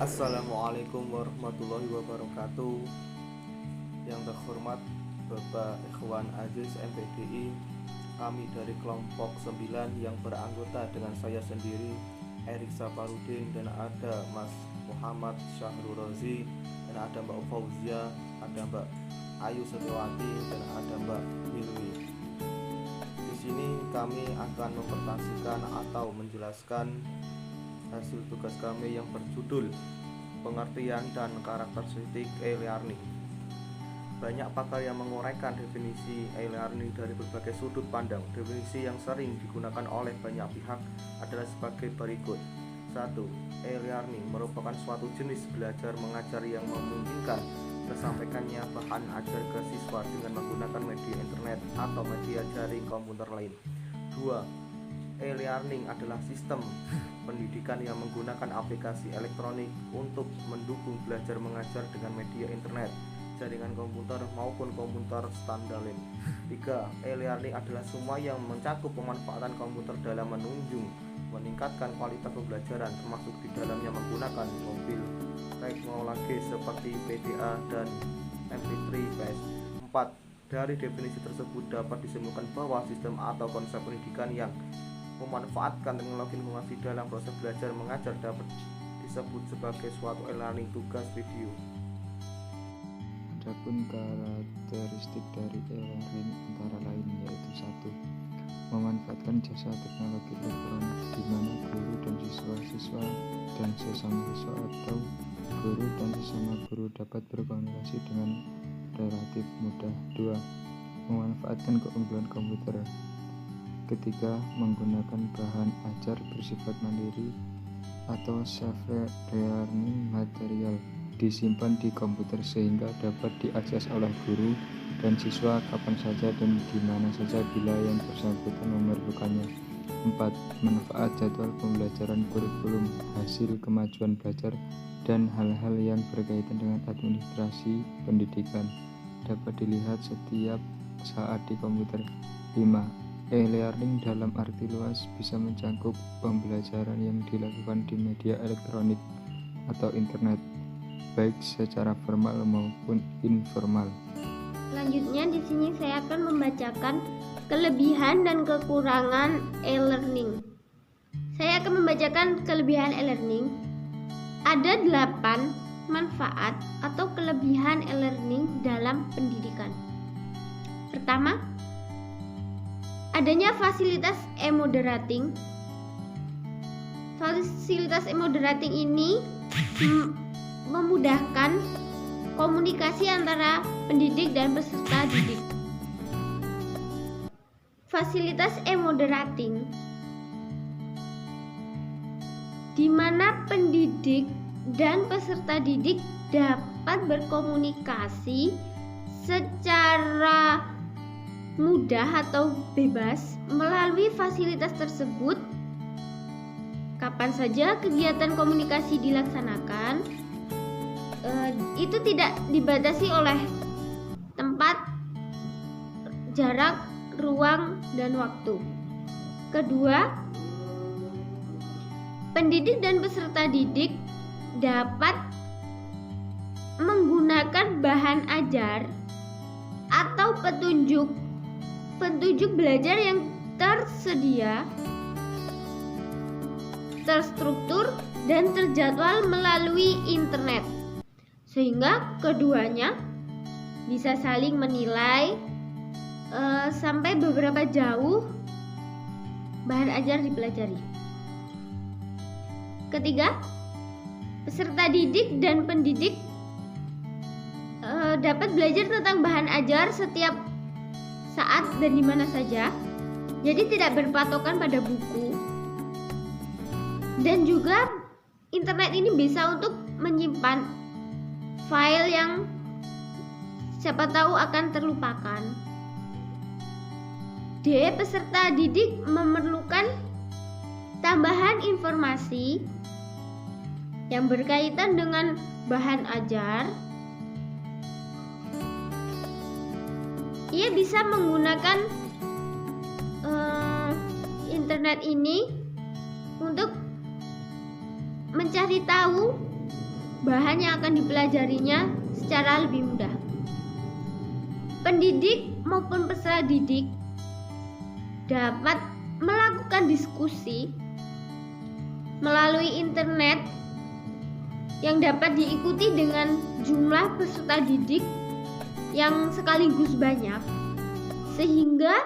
Assalamualaikum warahmatullahi wabarakatuh. Yang terhormat Bapak Ikhwan Aziz MPDI, kami dari kelompok 9 yang beranggota dengan saya sendiri Erik Saparudin, dan ada Mas Muhammad Syahrul Rozi, dan ada Mbak Fauzia, ada Mbak Ayu Setiawati, dan ada Mbak Hilwi. Di sini kami akan mempresentasikan atau menjelaskan hasil tugas kami yang berjudul pengertian dan karakteristik e-learning. Banyak pakar yang menguraikan definisi e-learning dari berbagai sudut pandang. Definisi yang sering digunakan oleh banyak pihak adalah sebagai berikut. 1. E-learning merupakan suatu jenis belajar mengajar yang memungkinkan tersampaikannya bahan ajar ke siswa dengan menggunakan media internet atau media jaring komputer lain. 2. E-learning adalah sistem pendidikan yang menggunakan aplikasi elektronik untuk mendukung belajar mengajar dengan media internet, jaringan komputer maupun komputer standar lain. 3. E-learning adalah semua yang mencakup pemanfaatan komputer dalam meningkatkan kualitas pembelajaran, termasuk di dalamnya menggunakan mobil teknologi seperti PDA dan MP3 PS. 4. Dari definisi tersebut dapat disimpulkan bahwa sistem atau konsep pendidikan yang memanfaatkan teknologi informasi dalam proses belajar mengajar dapat disebut sebagai suatu e-learning tugas video. Adapun karakteristik dari e-learning antara lain yaitu 1. Memanfaatkan jasa teknologi elektronik di mana guru dan siswa dan sesama siswa atau guru dan sesama guru dapat berkomunikasi dengan relatif mudah. 2. Memanfaatkan keunggulan komputer. Ketiga, menggunakan bahan ajar bersifat mandiri atau self-learning material disimpan di komputer sehingga dapat diakses oleh guru dan siswa kapan saja dan di mana saja bila yang bersangkutan memerlukannya. 4. Manfaat jadwal pembelajaran, kurikulum, hasil kemajuan belajar, dan hal-hal yang berkaitan dengan administrasi pendidikan dapat dilihat setiap saat di komputer. 5. E-learning dalam arti luas bisa mencakup pembelajaran yang dilakukan di media elektronik atau internet, baik secara formal maupun informal. Selanjutnya di sini saya akan membacakan kelebihan dan kekurangan e-learning. Saya akan membacakan kelebihan e-learning. Ada 8 manfaat atau kelebihan e-learning dalam pendidikan. Pertama, adanya fasilitas e-moderating. Fasilitas e-moderating ini memudahkan komunikasi antara pendidik dan peserta didik. Fasilitas e-moderating di mana pendidik dan peserta didik dapat berkomunikasi secara mudah atau bebas melalui fasilitas tersebut. Kapan saja kegiatan komunikasi dilaksanakan, itu tidak dibatasi oleh tempat, jarak, ruang, dan waktu. Kedua, pendidik dan peserta didik dapat menggunakan bahan ajar atau petunjuk belajar yang tersedia, terstruktur, dan terjadwal melalui internet, sehingga keduanya bisa saling menilai sampai beberapa jauh bahan ajar dipelajari. Ketiga, peserta didik dan pendidik dapat belajar tentang bahan ajar setiap saat dan di mana saja, jadi tidak berpatokan pada buku. Dan juga internet ini bisa untuk menyimpan file yang siapa tahu akan terlupakan. D. Peserta didik memerlukan tambahan informasi yang berkaitan dengan bahan ajar. Ia bisa menggunakan internet ini untuk mencari tahu bahan yang akan dipelajarinya secara lebih mudah. Pendidik maupun peserta didik dapat melakukan diskusi melalui internet yang dapat diikuti dengan jumlah peserta didik yang sekaligus banyak, sehingga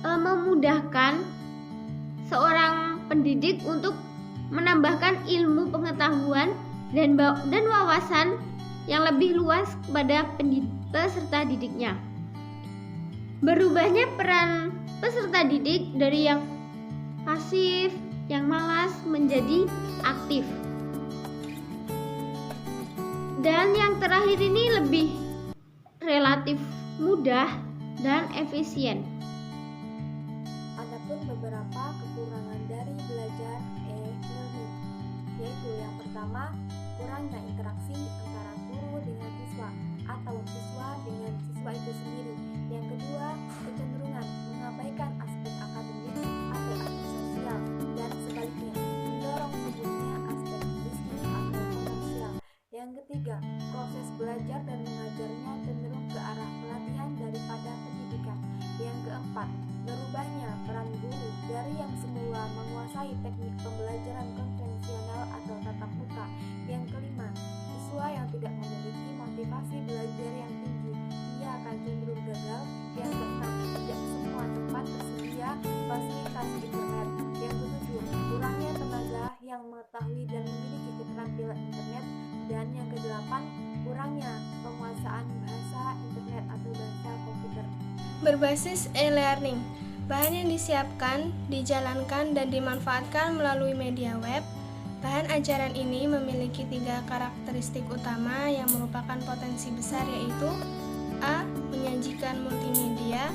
memudahkan seorang pendidik untuk menambahkan ilmu pengetahuan dan wawasan yang lebih luas kepada peserta didiknya. Berubahnya peran peserta didik dari yang pasif, yang malas menjadi aktif. Dan yang terakhir ini lebih relatif mudah dan efisien. Adapun beberapa kekurangan dari belajar e-learning, yaitu yang pertama, kurangnya interaksi antara guru dengan siswa atau siswa dengan siswa itu sendiri. Yang kedua, kecenderungan mengabaikan aspek akademik atau aspek sosial dan sebaliknya mendorong tumbuhnya aspek bisnis atau komersial. Yang ketiga, proses belajar dan mengajarnya cenderung ke arah pelatihan daripada pendidikan. Yang keempat, berubahnya peran guru dari yang semula menguasai teknik pembelajaran konvensional atau tatap muka. Yang kelima, siswa yang tidak memiliki motivasi belajar yang tinggi, ia akan cenderung gagal. Yang keenam, tidak semua tempat tersedia fasilitas internet. Yang ketujuh, kurangnya tenaga yang mengetahui dan memiliki keterampilan internet. Dan yang kedelapan, kurangnya penguasaan bahasa internet atau bahasa komputer. Berbasis e-learning, bahan yang disiapkan, dijalankan, dan dimanfaatkan melalui media web. Bahan ajaran ini memiliki 3 karakteristik utama yang merupakan potensi besar, yaitu A. Menyajikan multimedia,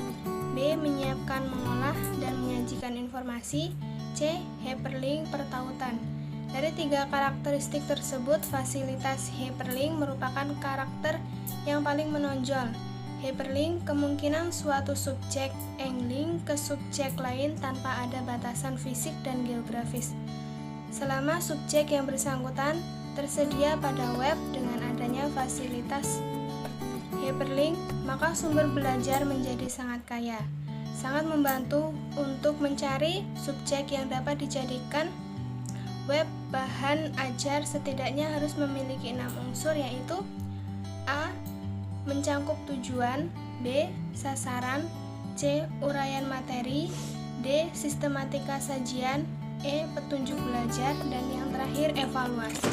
B. Menyiapkan, mengolah, dan menyajikan informasi, C. Hyperlink pertautan. Dari 3 karakteristik tersebut, fasilitas hyperlink merupakan karakter yang paling menonjol. Hyperlink kemungkinan suatu subjek englink ke subjek lain tanpa ada batasan fisik dan geografis. Selama subjek yang bersangkutan tersedia pada web dengan adanya fasilitas hyperlink, maka sumber belajar menjadi sangat kaya. Sangat membantu untuk mencari subjek yang dapat dijadikan web bahan ajar. Setidaknya harus memiliki 6 unsur, yaitu A. Mencangkup tujuan, B. Sasaran, C. Uraian materi, D. Sistematika sajian, E. Petunjuk belajar, dan yang terakhir evaluasi.